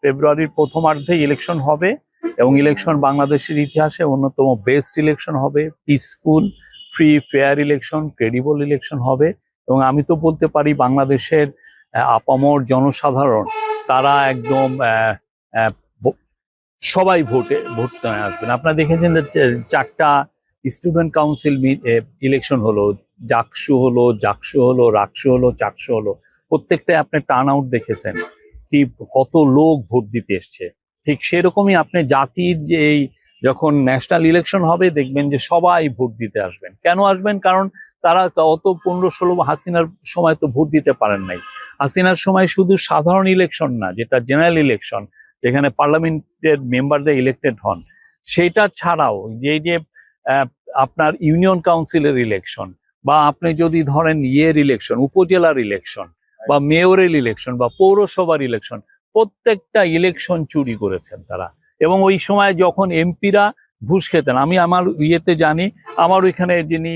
ফেব্রুয়ারির প্রথমার্ধে ইলেকশন হবে এবং ইলেকশন বাংলাদেশের ইতিহাসে অন্যতম বেস্ট ইলেকশন হবে, peaceful, free, fair election, credible election হবে। এবং আমি তো বলতে পারি বাংলাদেশের আপামর জনসাধারণ তারা একদম সবাই ভোট আসবেন। আপনারা দেখেছেন যে 4টা স্টুডেন্ট কাউন্সিল ইলেকশন হলো, জাকসু হলো, রাকসু হলো, চাকসু হলো, প্রত্যেকটাই আপনি টার্ন আউট দেখেছেন কি কত লোক ভোট দিতে এসছে। ঠিক সেরকমই আপনি জাতির যে এই যখন ন্যাশনাল ইলেকশন হবে দেখবেন যে সবাই ভোট দিতে আসবেন। কেন আসবেন? কারণ তারা অত 15-16 হাসিনার সময় তো ভোট দিতে পারেন নাই। হাসিনার সময় শুধু সাধারণ ইলেকশন না, যেটা জেনারেল ইলেকশন, যেখানে পার্লামেন্টের মেম্বারদের ইলেক্টেড হন, সেটা ছাড়াও যে আপনার ইউনিয়ন কাউন্সিলের ইলেকশন, বা আপনি যদি ধরেন ইলেকশন, উপজেলার ইলেকশন, বা মেয়রের ইলেকশন, বা পৌরসভার ইলেকশন, প্রত্যেকটা ইলেকশন চুরি করেছেন তারা। এবং ওই সময় যখন এমপিরা ঘুষ খেতেন, আমি আমার জানি, আমার ওইখানে যিনি